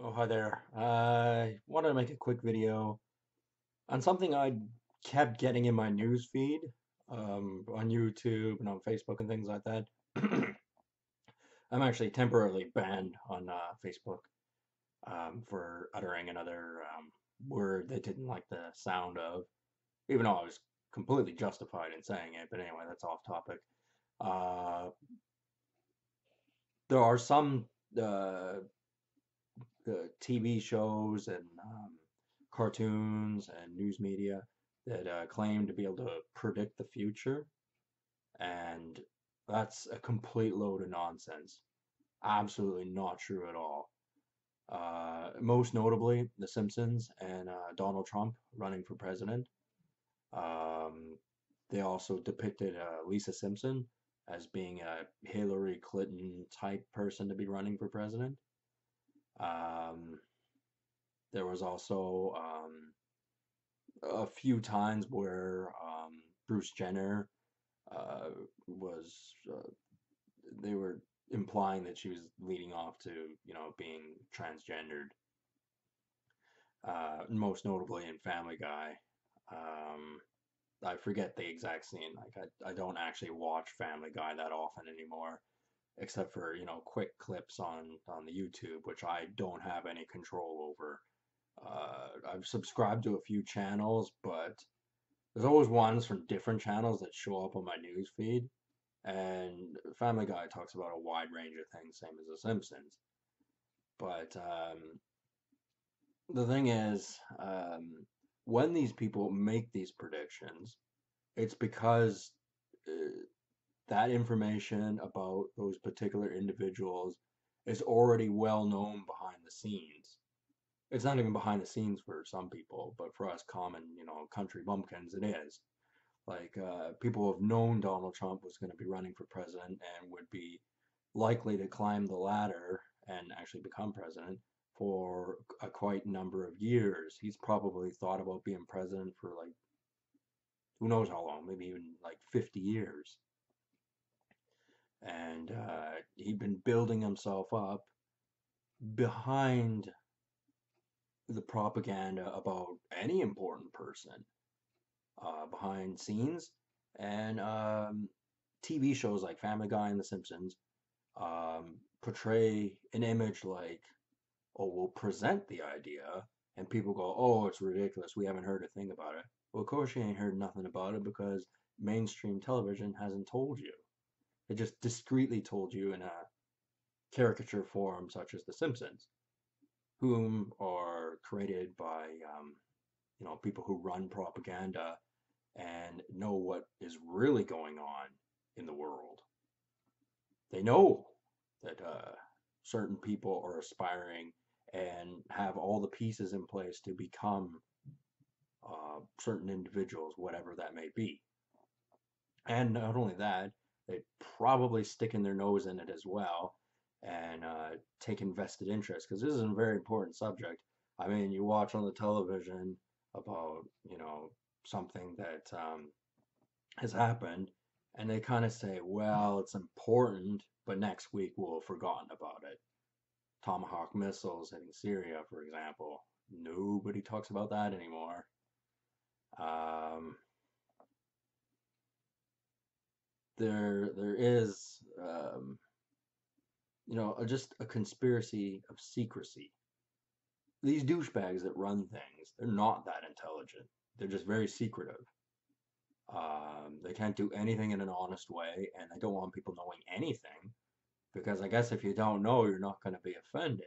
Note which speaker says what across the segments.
Speaker 1: Oh, hi there. I wanted to make a quick video on something I kept getting in my news feed, on YouTube and on Facebook and things like that. I'm actually temporarily banned on Facebook for uttering another word they didn't like the sound of, even though I was completely justified in saying it. But anyway, that's off topic. Uh, there are some uh, TV shows and cartoons and news media that claim to be able to predict the future, and that's a complete load of nonsense. Absolutely not true at all. Most notably, The Simpsons and Donald Trump running for president. Um, they also depicted Lisa Simpson as being a Hillary Clinton type person to be running for president. Um, there was also a few times where Bruce Jenner uh, was they were implying that she was leading off to being transgendered. Most notably in Family Guy. Um, I forget the exact scene. Like I don't actually watch Family Guy that often anymore, except for quick clips on the YouTube, which I don't have any control over. I've subscribed to a few channels, but there's always ones from different channels that show up on my news feed, and Family Guy talks about a wide range of things, same as The Simpsons. But the thing is, when these people make these predictions, it's because uh, that information about those particular individuals is already well known behind the scenes. It's not even behind the scenes for some people, but for us common, country bumpkins, it is. Like people have known Donald Trump was going to be running for president and would be likely to climb the ladder and actually become president for a quite number of years. He's probably thought about being president for like who knows how long, maybe even like 50 years. And he'd been building himself up behind the propaganda about any important person, behind scenes. And TV shows like Family Guy and The Simpsons portray an image like, oh, we'll present the idea, and people go, oh, it's ridiculous. We haven't heard a thing about it. Well, of course, you ain't heard nothing about it because mainstream television hasn't told you. It just discreetly told you in a caricature form, such as The Simpsons, whom are created by, people who run propaganda and know what is really going on in the world. They know that certain people are aspiring and have all the pieces in place to become certain individuals, whatever that may be. And not only that, they probably sticking their nose in it as well and take invested interest because this is a very important subject. I mean, you watch on the television about, something that has happened, and they kind of say, well, it's important, but next week we'll have forgotten about it. Tomahawk missiles hitting Syria, for example. Nobody talks about that anymore. Um, there is, just a conspiracy of secrecy. These douchebags that run things, they're not that intelligent. They're just very secretive. They can't do anything in an honest way, and they don't want people knowing anything because I guess if you don't know, you're not going to be offended.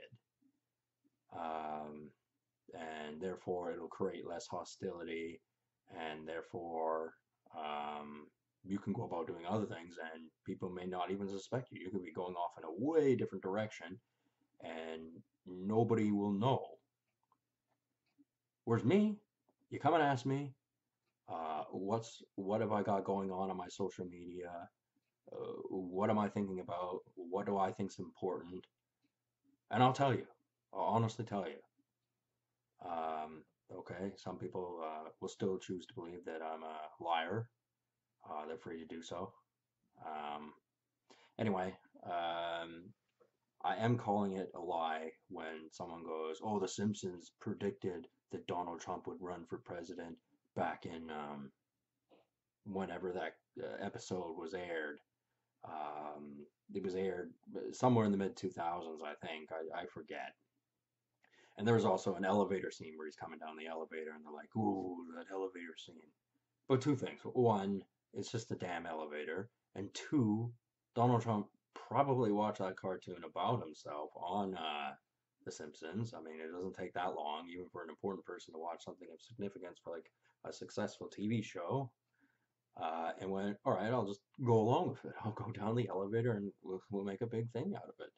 Speaker 1: Um, and therefore, it'll create less hostility, and therefore, you can go about doing other things, and people may not even suspect you. You could be going off in a way different direction, and nobody will know. Whereas me, you come and ask me, what have I got going on my social media? What am I thinking about? What do I think is important? And I'll tell you. I'll honestly tell you. Okay, some people will still choose to believe that I'm a liar. They're free to do so. Um, anyway, I am calling it a lie when someone goes, "Oh, The Simpsons predicted that Donald Trump would run for president back in whenever that episode was aired." It was aired somewhere in the mid 2000s, I think. I forget. And there was also an elevator scene where he's coming down the elevator, and they're like, "Ooh, that elevator scene." But two things. One, it's just a damn elevator. And two, Donald Trump probably watched that cartoon about himself on The Simpsons. I mean, it doesn't take that long, even for an important person to watch something of significance for like a successful TV show. And went, all right, I'll just go along with it. I'll go down the elevator and we'll make a big thing out of it.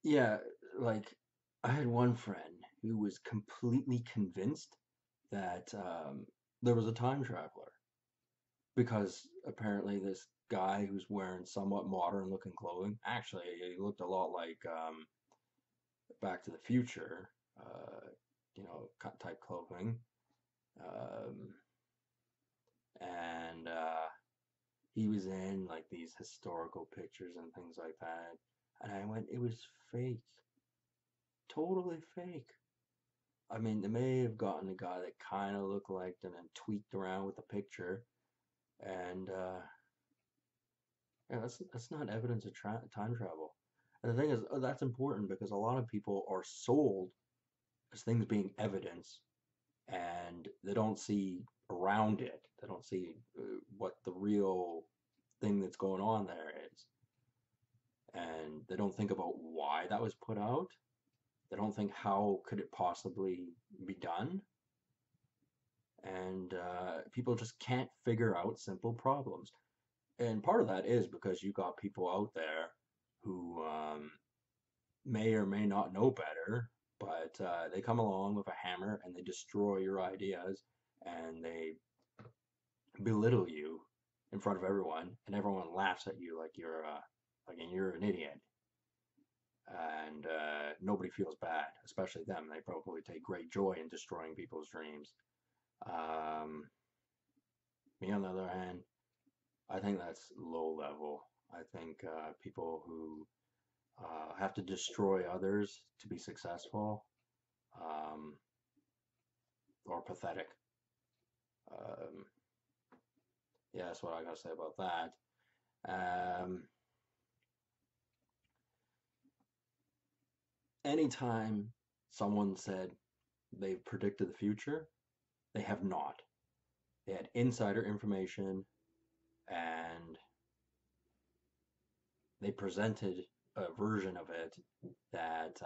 Speaker 1: Yeah, like I had one friend who was completely convinced that there was a time traveler because apparently this guy who's wearing somewhat modern looking clothing, actually, he looked a lot like Back to the Future, type clothing. Um, and he was in like these historical pictures and things like that. And I went, it was fake, totally fake. I mean, they may have gotten a guy that kind of looked like and then tweaked around with the picture, and yeah, that's not evidence of time travel. And the thing is, that's important because a lot of people are sold as things being evidence, and they don't see around it. They don't see what the real thing that's going on there is, and they don't think about why that was put out. They don't think how could it possibly be done, and people just can't figure out simple problems. And part of that is because you got people out there who may or may not know better, but they come along with a hammer and they destroy your ideas and they belittle you in front of everyone, and everyone laughs at you like you're an idiot. And nobody feels bad, especially them. They probably take great joy in destroying people's dreams. Um, Me, on the other hand, I think that's low level. I think people who have to destroy others to be successful um, or pathetic. Um, yeah, that's what I gotta say about that. Um, Anytime someone said they've predicted the future, they have not. They had insider information and they presented a version of it that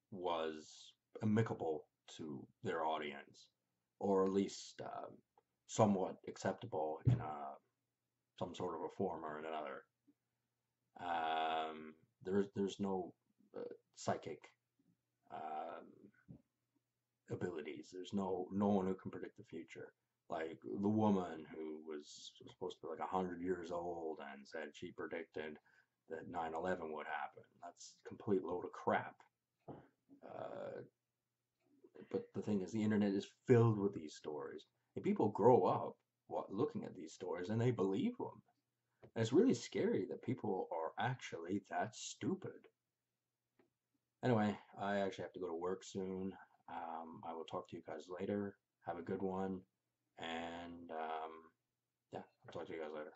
Speaker 1: was amicable to their audience, or at least somewhat acceptable in some sort of a form or another. There's no psychic um, abilities. There's no one who can predict the future. Like the woman who was supposed to be like 100 years old and said she predicted that 9/11 would happen. That's a complete load of crap. Uh, but the thing is, the internet is filled with these stories, and people grow up looking at these stories and they believe them. And it's really scary that people are actually that stupid. Anyway, I actually have to go to work soon. I will talk to you guys later. Have a good one. And yeah, I'll talk to you guys later.